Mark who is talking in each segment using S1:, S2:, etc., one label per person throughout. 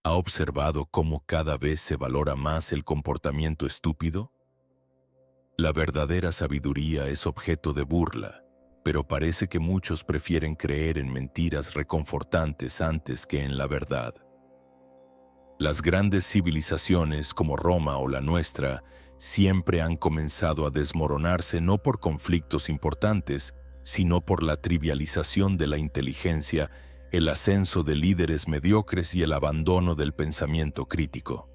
S1: ¿Ha observado cómo cada vez se valora más el comportamiento estúpido? La verdadera sabiduría es objeto de burla, pero parece que muchos prefieren creer en mentiras reconfortantes antes que en la verdad. Las grandes civilizaciones como Roma o la nuestra siempre han comenzado a desmoronarse no por conflictos importantes, sino por la trivialización de la inteligencia, el ascenso de líderes mediocres y el abandono del pensamiento crítico.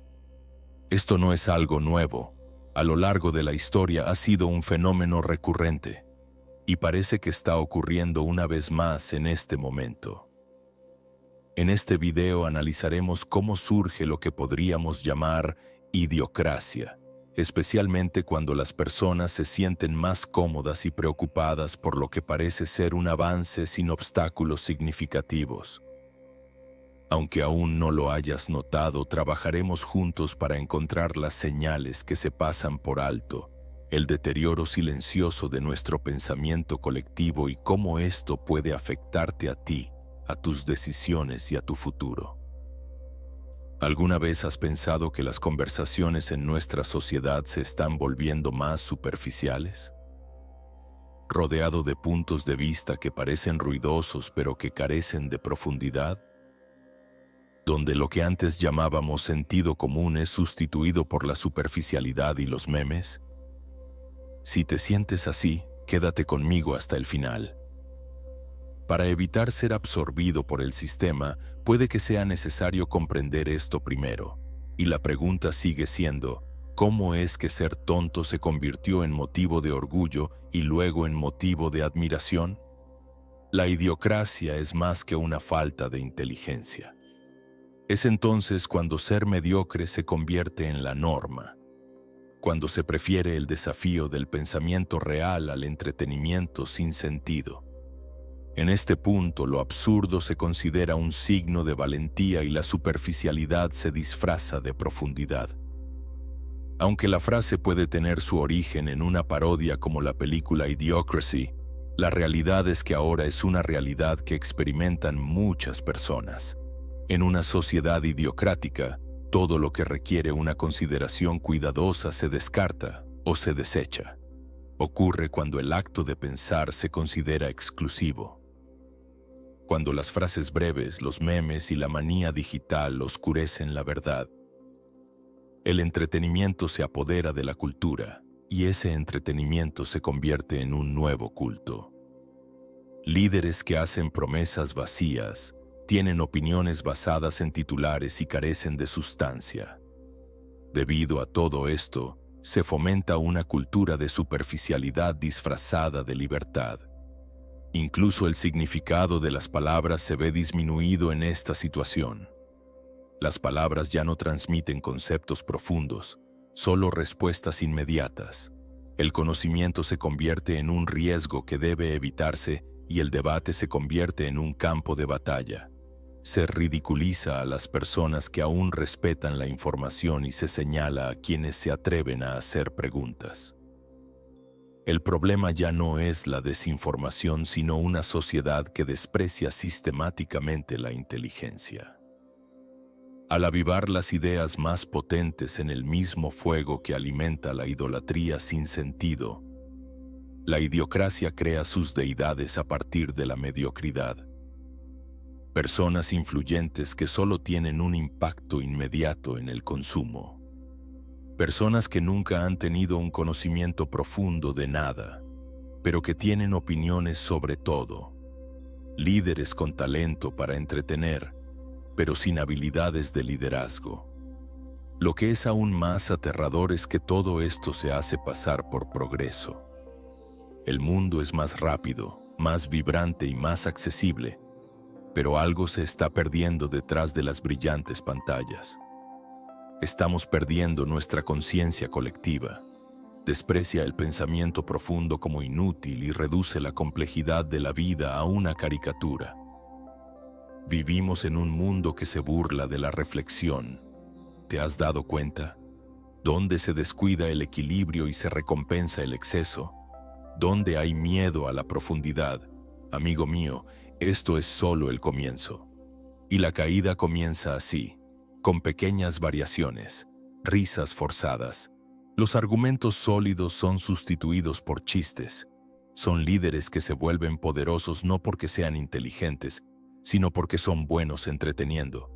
S1: Esto no es algo nuevo. A lo largo de la historia ha sido un fenómeno recurrente, y parece que está ocurriendo una vez más en este momento. En este video analizaremos cómo surge lo que podríamos llamar idiocracia, especialmente cuando las personas se sienten más cómodas y preocupadas por lo que parece ser un avance sin obstáculos significativos. Aunque aún no lo hayas notado, trabajaremos juntos para encontrar las señales que se pasan por alto, el deterioro silencioso de nuestro pensamiento colectivo y cómo esto puede afectarte a ti, a tus decisiones y a tu futuro. ¿Alguna vez has pensado que las conversaciones en nuestra sociedad se están volviendo más superficiales? Rodeado de puntos de vista que parecen ruidosos pero que carecen de profundidad, donde lo que antes llamábamos sentido común es sustituido por la superficialidad y los memes. Si te sientes así, quédate conmigo hasta el final. Para evitar ser absorbido por el sistema, puede que sea necesario comprender esto primero. Y la pregunta sigue siendo, ¿cómo es que ser tonto se convirtió en motivo de orgullo y luego en motivo de admiración? La idiocracia es más que una falta de inteligencia. Es entonces cuando ser mediocre se convierte en la norma, cuando se prefiere el desafío del pensamiento real al entretenimiento sin sentido. En este punto, lo absurdo se considera un signo de valentía y la superficialidad se disfraza de profundidad. Aunque la frase puede tener su origen en una parodia como la película Idiocracy, la realidad es que ahora es una realidad que experimentan muchas personas. En una sociedad idiocrática, todo lo que requiere una consideración cuidadosa se descarta o se desecha. Ocurre cuando el acto de pensar se considera exclusivo. Cuando las frases breves, los memes y la manía digital oscurecen la verdad. El entretenimiento se apodera de la cultura y ese entretenimiento se convierte en un nuevo culto. Líderes que hacen promesas vacías, tienen opiniones basadas en titulares y carecen de sustancia. Debido a todo esto, se fomenta una cultura de superficialidad disfrazada de libertad. Incluso el significado de las palabras se ve disminuido en esta situación. Las palabras ya no transmiten conceptos profundos, solo respuestas inmediatas. El conocimiento se convierte en un riesgo que debe evitarse y el debate se convierte en un campo de batalla. Se ridiculiza a las personas que aún respetan la información y se señala a quienes se atreven a hacer preguntas. El problema ya no es la desinformación, sino una sociedad que desprecia sistemáticamente la inteligencia. Al avivar las ideas más potentes en el mismo fuego que alimenta la idolatría sin sentido, la idiocracia crea sus deidades a partir de la mediocridad. Personas influyentes que solo tienen un impacto inmediato en el consumo. Personas que nunca han tenido un conocimiento profundo de nada, pero que tienen opiniones sobre todo. Líderes con talento para entretener, pero sin habilidades de liderazgo. Lo que es aún más aterrador es que todo esto se hace pasar por progreso. El mundo es más rápido, más vibrante y más accesible, pero algo se está perdiendo detrás de las brillantes pantallas. Estamos perdiendo nuestra conciencia colectiva. Desprecia el pensamiento profundo como inútil y reduce la complejidad de la vida a una caricatura. Vivimos en un mundo que se burla de la reflexión. ¿Te has dado cuenta? ¿Dónde se descuida el equilibrio y se recompensa el exceso? ¿Dónde hay miedo a la profundidad? Amigo mío, esto es solo el comienzo. Y la caída comienza así, con pequeñas variaciones, risas forzadas. Los argumentos sólidos son sustituidos por chistes. Son líderes que se vuelven poderosos no porque sean inteligentes, sino porque son buenos entreteniendo.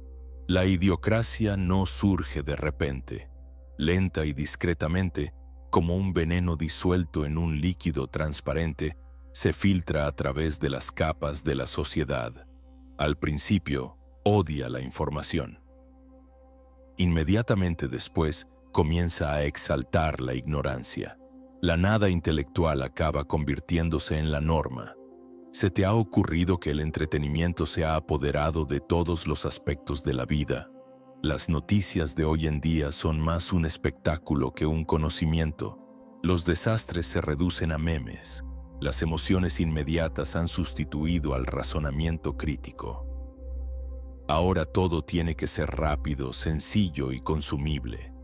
S1: La idiocracia no surge de repente, lenta y discretamente, como un veneno disuelto en un líquido transparente, se filtra a través de las capas de la sociedad. Al principio, odia la información. Inmediatamente después, comienza a exaltar la ignorancia. La nada intelectual acaba convirtiéndose en la norma. ¿Se te ha ocurrido que el entretenimiento se ha apoderado de todos los aspectos de la vida? Las noticias de hoy en día son más un espectáculo que un conocimiento. Los desastres se reducen a memes. Las emociones inmediatas han sustituido al razonamiento crítico. Ahora todo tiene que ser rápido, sencillo y consumible.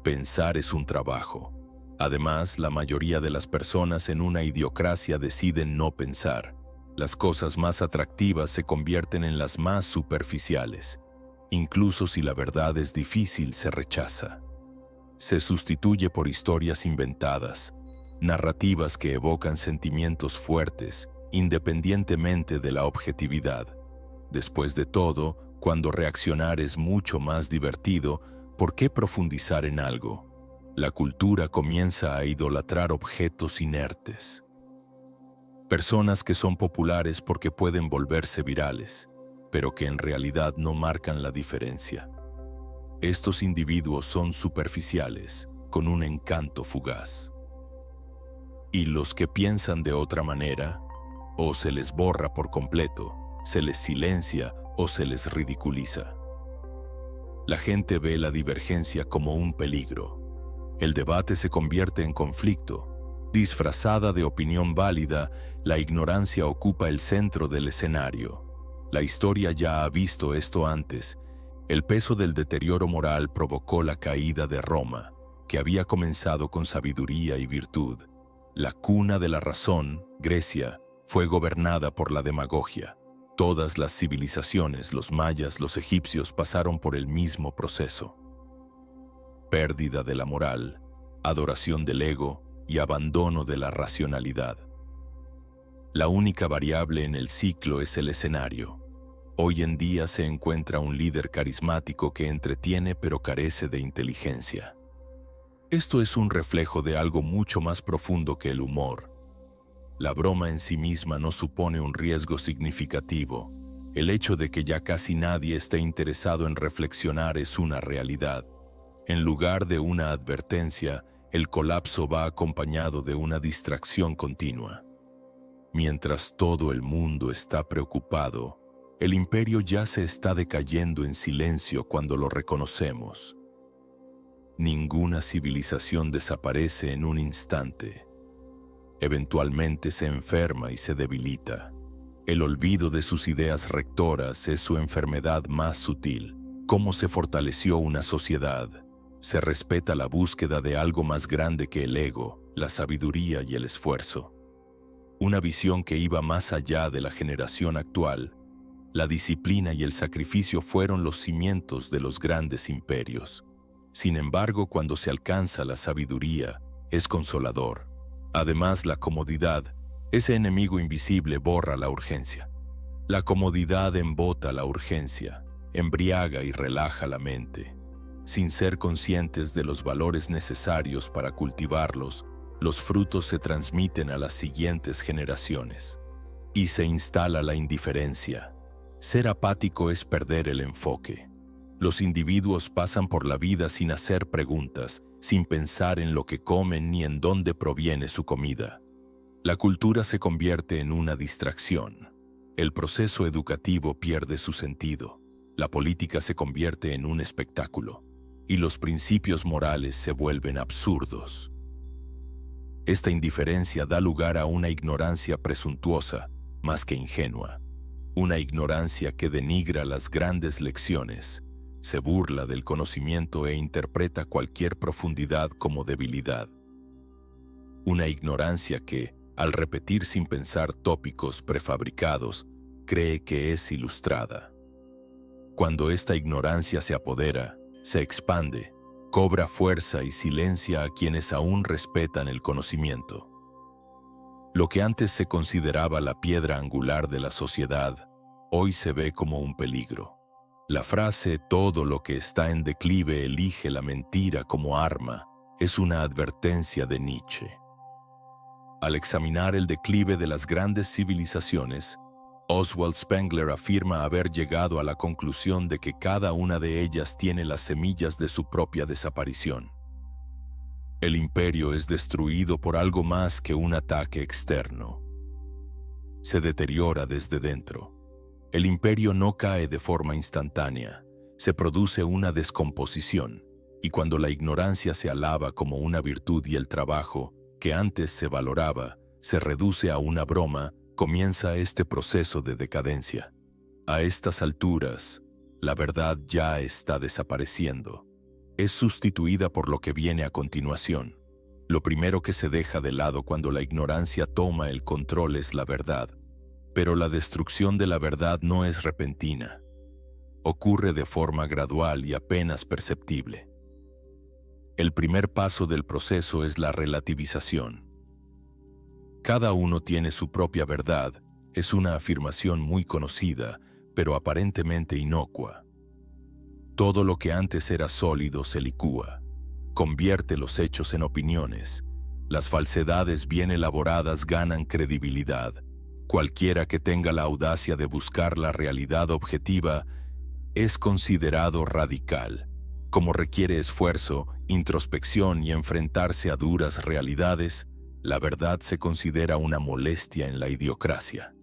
S1: Pensar es un trabajo. Además, la mayoría de las personas en una idiocracia deciden no pensar. Las cosas más atractivas se convierten en las más superficiales. Incluso si la verdad es difícil, se rechaza. Se sustituye por historias inventadas, narrativas que evocan sentimientos fuertes, independientemente de la objetividad. Después de todo, cuando reaccionar es mucho más divertido, ¿por qué profundizar en algo? La cultura comienza a idolatrar objetos inertes. Personas que son populares porque pueden volverse virales, pero que en realidad no marcan la diferencia. Estos individuos son superficiales, con un encanto fugaz. Y los que piensan de otra manera, o se les borra por completo, se les silencia o se les ridiculiza. La gente ve la divergencia como un peligro. El debate se convierte en conflicto. Disfrazada de opinión válida, la ignorancia ocupa el centro del escenario. La historia ya ha visto esto antes. El peso del deterioro moral provocó la caída de Roma, que había comenzado con sabiduría y virtud. La cuna de la razón, Grecia, fue gobernada por la demagogia. Todas las civilizaciones, los mayas, los egipcios, pasaron por el mismo proceso. Pérdida de la moral, adoración del ego y abandono de la racionalidad. La única variable en el ciclo es el escenario. Hoy en día se encuentra un líder carismático que entretiene pero carece de inteligencia. Esto es un reflejo de algo mucho más profundo que el humor. La broma en sí misma no supone un riesgo significativo. El hecho de que ya casi nadie esté interesado en reflexionar es una realidad. En lugar de una advertencia, el colapso va acompañado de una distracción continua. Mientras todo el mundo está preocupado, el imperio ya se está decayendo en silencio cuando lo reconocemos. Ninguna civilización desaparece en un instante. Eventualmente se enferma y se debilita. El olvido de sus ideas rectoras es su enfermedad más sutil. ¿Cómo se fortaleció una sociedad? Se respeta la búsqueda de algo más grande que el ego, la sabiduría y el esfuerzo. Una visión que iba más allá de la generación actual. La disciplina y el sacrificio fueron los cimientos de los grandes imperios. Sin embargo, cuando se alcanza la sabiduría, es consolador. Además, la comodidad, ese enemigo invisible, borra la urgencia. La comodidad embota la urgencia, embriaga y relaja la mente. Sin ser conscientes de los valores necesarios para cultivarlos, los frutos se transmiten a las siguientes generaciones. Y se instala la indiferencia. Ser apático es perder el enfoque. Los individuos pasan por la vida sin hacer preguntas, sin pensar en lo que comen ni en dónde proviene su comida. La cultura se convierte en una distracción. El proceso educativo pierde su sentido. La política se convierte en un espectáculo. Y los principios morales se vuelven absurdos. Esta indiferencia da lugar a una ignorancia presuntuosa, más que ingenua. Una ignorancia que denigra las grandes lecciones, se burla del conocimiento e interpreta cualquier profundidad como debilidad. Una ignorancia que, al repetir sin pensar tópicos prefabricados, cree que es ilustrada. Cuando esta ignorancia se apodera, se expande, cobra fuerza y silencia a quienes aún respetan el conocimiento. Lo que antes se consideraba la piedra angular de la sociedad, hoy se ve como un peligro. La frase «todo lo que está en declive elige la mentira como arma» es una advertencia de Nietzsche. Al examinar el declive de las grandes civilizaciones, Oswald Spengler afirma haber llegado a la conclusión de que cada una de ellas tiene las semillas de su propia desaparición. El imperio es destruido por algo más que un ataque externo. Se deteriora desde dentro. El imperio no cae de forma instantánea, se produce una descomposición, y cuando la ignorancia se alaba como una virtud y el trabajo, que antes se valoraba, se reduce a una broma, comienza este proceso de decadencia. A estas alturas, la verdad ya está desapareciendo. Es sustituida por lo que viene a continuación. Lo primero que se deja de lado cuando la ignorancia toma el control es la verdad. Pero la destrucción de la verdad no es repentina. Ocurre de forma gradual y apenas perceptible. El primer paso del proceso es la relativización. Cada uno tiene su propia verdad, es una afirmación muy conocida, pero aparentemente inocua. Todo lo que antes era sólido se licúa, convierte los hechos en opiniones. Las falsedades bien elaboradas ganan credibilidad. Cualquiera que tenga la audacia de buscar la realidad objetiva es considerado radical. Como requiere esfuerzo, introspección y enfrentarse a duras realidades, la verdad se considera una molestia en la idiocracia.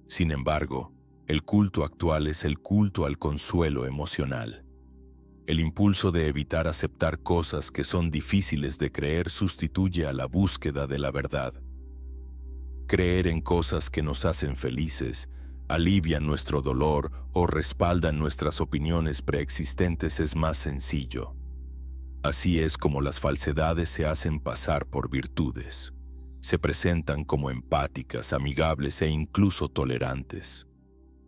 S1: Sin embargo, el culto actual es el culto al consuelo emocional. El impulso de evitar aceptar cosas que son difíciles de creer sustituye a la búsqueda de la verdad. Creer en cosas que nos hacen felices, alivian nuestro dolor o respaldan nuestras opiniones preexistentes es más sencillo. Así es como las falsedades se hacen pasar por virtudes. Se presentan como empáticas, amigables e incluso tolerantes.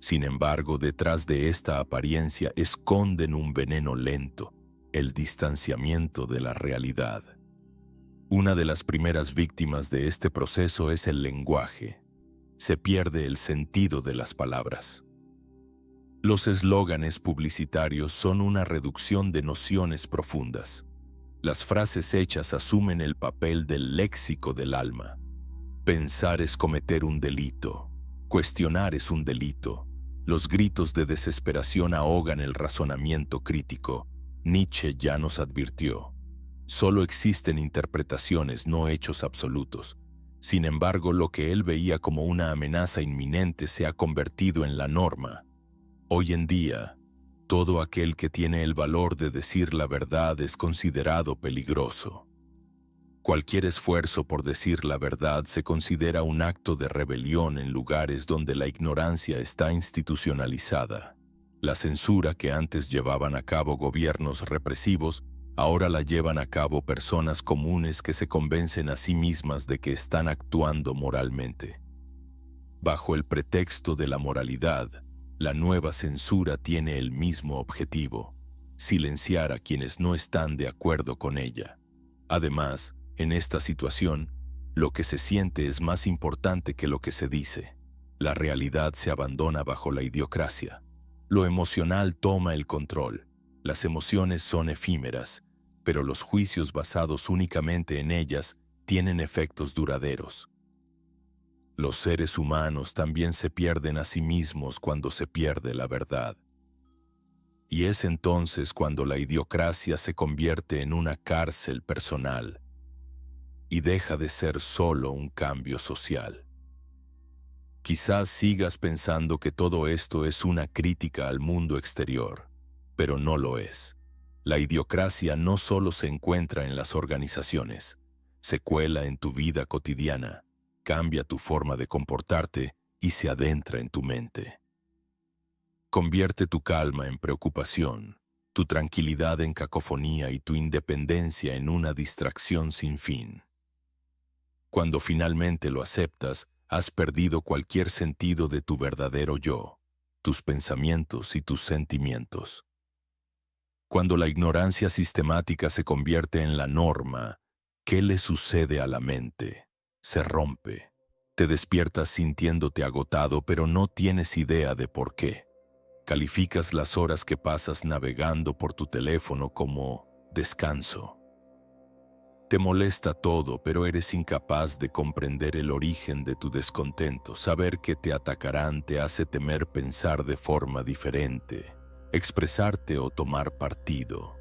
S1: Sin embargo, detrás de esta apariencia esconden un veneno lento, el distanciamiento de la realidad. Una de las primeras víctimas de este proceso es el lenguaje. Se pierde el sentido de las palabras. Los eslóganes publicitarios son una reducción de nociones profundas. Las frases hechas asumen el papel del léxico del alma. Pensar es cometer un delito. Cuestionar es un delito. Los gritos de desesperación ahogan el razonamiento crítico. Nietzsche ya nos advirtió. Solo existen interpretaciones, no hechos absolutos. Sin embargo, lo que él veía como una amenaza inminente se ha convertido en la norma. Hoy en día, todo aquel que tiene el valor de decir la verdad es considerado peligroso. Cualquier esfuerzo por decir la verdad se considera un acto de rebelión en lugares donde la ignorancia está institucionalizada. La censura que antes llevaban a cabo gobiernos represivos, ahora la llevan a cabo personas comunes que se convencen a sí mismas de que están actuando moralmente. Bajo el pretexto de la moralidad, la nueva censura tiene el mismo objetivo: silenciar a quienes no están de acuerdo con ella. Además, en esta situación, lo que se siente es más importante que lo que se dice. La realidad se abandona bajo la idiocracia. Lo emocional toma el control. Las emociones son efímeras, pero los juicios basados únicamente en ellas tienen efectos duraderos. Los seres humanos también se pierden a sí mismos cuando se pierde la verdad. Y es entonces cuando la idiocracia se convierte en una cárcel personal y deja de ser solo un cambio social. Quizás sigas pensando que todo esto es una crítica al mundo exterior, pero no lo es. La idiocracia no solo se encuentra en las organizaciones, se cuela en tu vida cotidiana, cambia tu forma de comportarte y se adentra en tu mente. Convierte tu calma en preocupación, tu tranquilidad en cacofonía y tu independencia en una distracción sin fin. Cuando finalmente lo aceptas, has perdido cualquier sentido de tu verdadero yo. tus pensamientos y tus sentimientos. Cuando la ignorancia sistemática se convierte en la norma, ¿qué le sucede a la mente? Se rompe. Te despiertas sintiéndote agotado, pero no tienes idea de por qué. Calificas las horas que pasas navegando por tu teléfono como descanso. Te molesta todo, pero eres incapaz de comprender el origen de tu descontento. Saber que te atacarán te hace temer pensar de forma diferente, expresarte o tomar partido.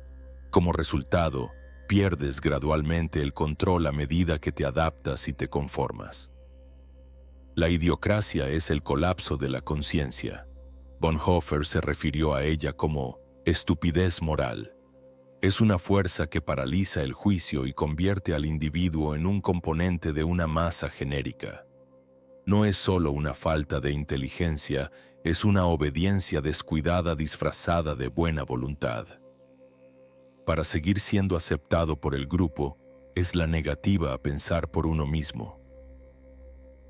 S1: Como resultado, pierdes gradualmente el control a medida que te adaptas y te conformas. La idiocracia es el colapso de la conciencia. Bonhoeffer se refirió a ella como estupidez moral. Es una fuerza que paraliza el juicio y convierte al individuo en un componente de una masa genérica. No es solo una falta de inteligencia, es una obediencia descuidada disfrazada de buena voluntad. Para seguir siendo aceptado por el grupo, es la negativa a pensar por uno mismo.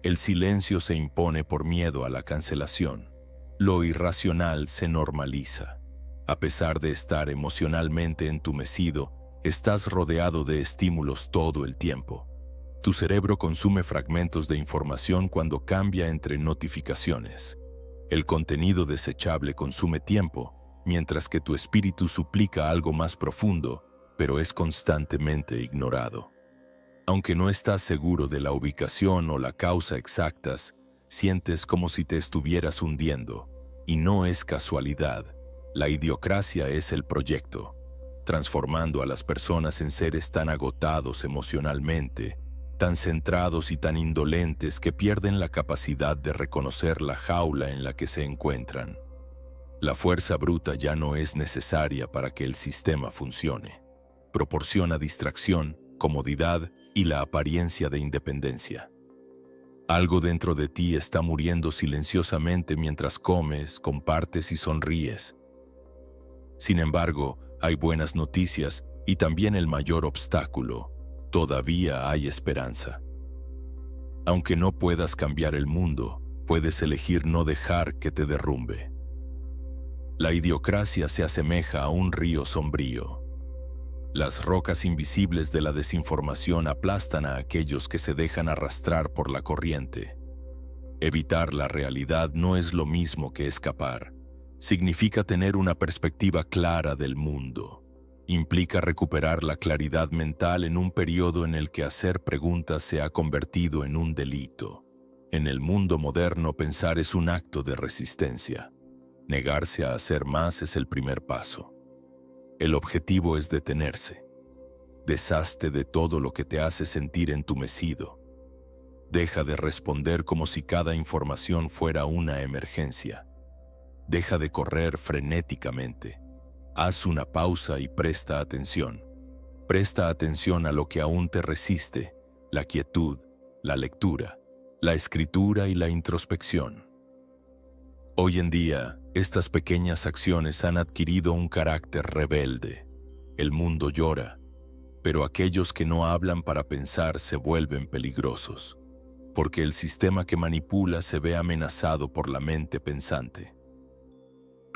S1: El silencio se impone por miedo a la cancelación. Lo irracional se normaliza. A pesar de estar emocionalmente entumecido, estás rodeado de estímulos todo el tiempo. Tu cerebro consume fragmentos de información cuando cambia entre notificaciones. El contenido desechable consume tiempo, mientras que tu espíritu suplica algo más profundo, pero es constantemente ignorado. Aunque no estás seguro de la ubicación o la causa exactas, sientes como si te estuvieras hundiendo, y no es casualidad. La idiocracia es el proyecto, transformando a las personas en seres tan agotados emocionalmente, tan centrados y tan indolentes que pierden la capacidad de reconocer la jaula en la que se encuentran. La fuerza bruta ya no es necesaria para que el sistema funcione. Proporciona distracción, comodidad y la apariencia de independencia. Algo dentro de ti está muriendo silenciosamente mientras comes, compartes y sonríes. Sin embargo, hay buenas noticias y también el mayor obstáculo. Todavía hay esperanza. Aunque no puedas cambiar el mundo, puedes elegir no dejar que te derrumbe. La idiocracia se asemeja a un río sombrío. Las rocas invisibles de la desinformación aplastan a aquellos que se dejan arrastrar por la corriente. Evitar la realidad no es lo mismo que escapar. Significa tener una perspectiva clara del mundo. Implica recuperar la claridad mental en un periodo en el que hacer preguntas se ha convertido en un delito. En el mundo moderno, pensar es un acto de resistencia. Negarse a hacer más es el primer paso. El objetivo es detenerse. Deshazte de todo lo que te hace sentir entumecido. Deja de responder como si cada información fuera una emergencia. Deja de correr frenéticamente. Haz una pausa y presta atención. Presta atención a lo que aún te resiste, la quietud, la lectura, la escritura y la introspección. Hoy en día, estas pequeñas acciones han adquirido un carácter rebelde. El mundo llora, pero aquellos que no hablan para pensar se vuelven peligrosos, porque el sistema que manipula se ve amenazado por la mente pensante.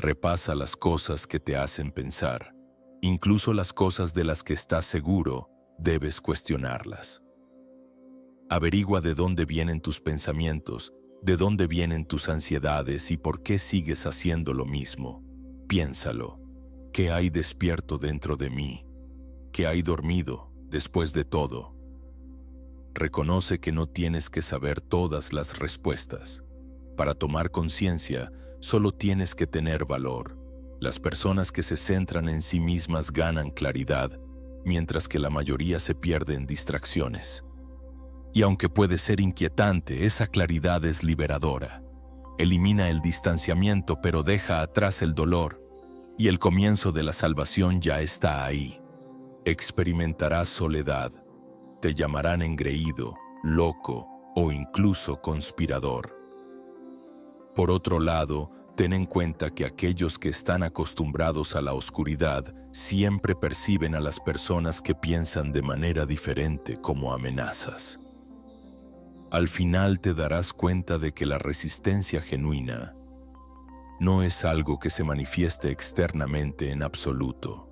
S1: Repasa las cosas que te hacen pensar, incluso las cosas de las que estás seguro, debes cuestionarlas. Averigua de dónde vienen tus pensamientos, de dónde vienen tus ansiedades y por qué sigues haciendo lo mismo. Piénsalo. ¿Qué hay despierto dentro de mí? ¿Qué hay dormido después de todo? Reconoce que no tienes que saber todas las respuestas. Para tomar conciencia, solo tienes que tener valor. Las personas que se centran en sí mismas ganan claridad, mientras que la mayoría se pierde en distracciones. Y aunque puede ser inquietante, esa claridad es liberadora. Elimina el distanciamiento, pero deja atrás el dolor, y el comienzo de la salvación ya está ahí. Experimentarás soledad. Te llamarán engreído, loco o incluso conspirador. Por otro lado, ten en cuenta que aquellos que están acostumbrados a la oscuridad siempre perciben a las personas que piensan de manera diferente como amenazas. Al final te darás cuenta de que la resistencia genuina no es algo que se manifieste externamente en absoluto.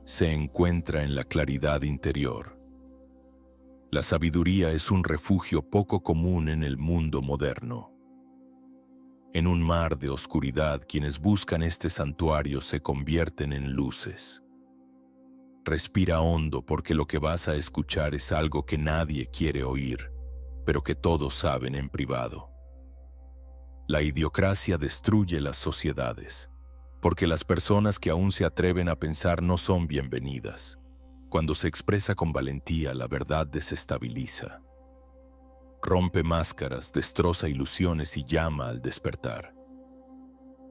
S1: Se encuentra en la claridad interior. La sabiduría es un refugio poco común en el mundo moderno. En un mar de oscuridad, quienes buscan este santuario se convierten en luces. Respira hondo porque lo que vas a escuchar es algo que nadie quiere oír, pero que todos saben en privado. La idiocracia destruye las sociedades, porque las personas que aún se atreven a pensar no son bienvenidas. Cuando se expresa con valentía, la verdad desestabiliza. Rompe máscaras, destroza ilusiones y llama al despertar.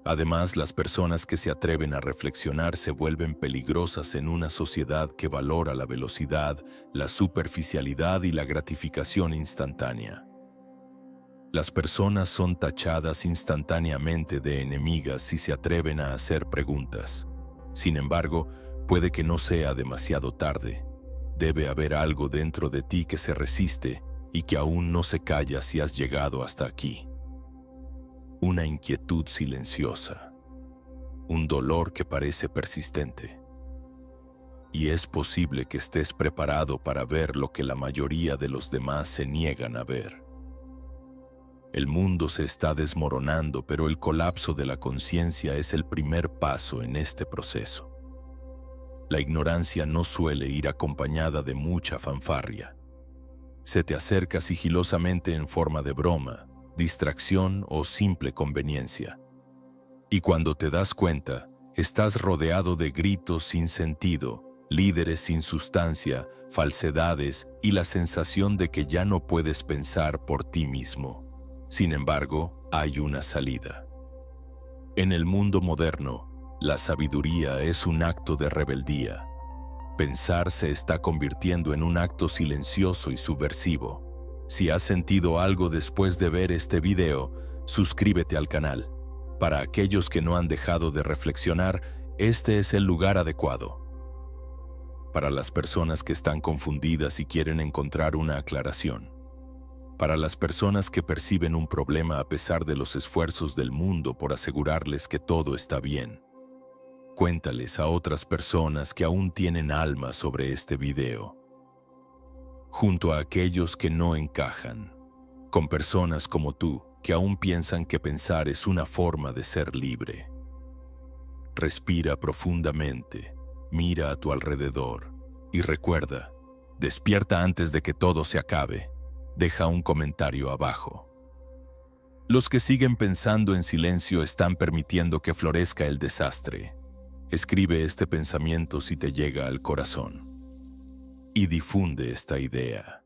S1: Además, las personas que se atreven a reflexionar se vuelven peligrosas en una sociedad que valora la velocidad, la superficialidad y la gratificación instantánea. Las personas son tachadas instantáneamente de enemigas si se atreven a hacer preguntas. Sin embargo, puede que no sea demasiado tarde. Debe haber algo dentro de ti que se resiste y que aún no se calla si has llegado hasta aquí. Una inquietud silenciosa, un dolor que parece persistente. Y es posible que estés preparado para ver lo que la mayoría de los demás se niegan a ver. El mundo se está desmoronando, pero el colapso de la conciencia es el primer paso en este proceso. La ignorancia no suele ir acompañada de mucha fanfarria. Se te acerca sigilosamente en forma de broma, distracción o simple conveniencia. Y cuando te das cuenta, estás rodeado de gritos sin sentido, líderes sin sustancia, falsedades y la sensación de que ya no puedes pensar por ti mismo. Sin embargo, hay una salida. En el mundo moderno, la sabiduría es un acto de rebeldía. Pensar se está convirtiendo en un acto silencioso y subversivo. Si has sentido algo después de ver este video, suscríbete al canal. Para aquellos que no han dejado de reflexionar, este es el lugar adecuado. Para las personas que están confundidas y quieren encontrar una aclaración. Para las personas que perciben un problema a pesar de los esfuerzos del mundo por asegurarles que todo está bien. Cuéntales a otras personas que aún tienen alma sobre este video. Junto a aquellos que no encajan, con personas como tú que aún piensan que pensar es una forma de ser libre. Respira profundamente, mira a tu alrededor y recuerda, despierta antes de que todo se acabe. Deja un comentario abajo. Los que siguen pensando en silencio están permitiendo que florezca el desastre. Escribe este pensamiento si te llega al corazón. Y difunde esta idea.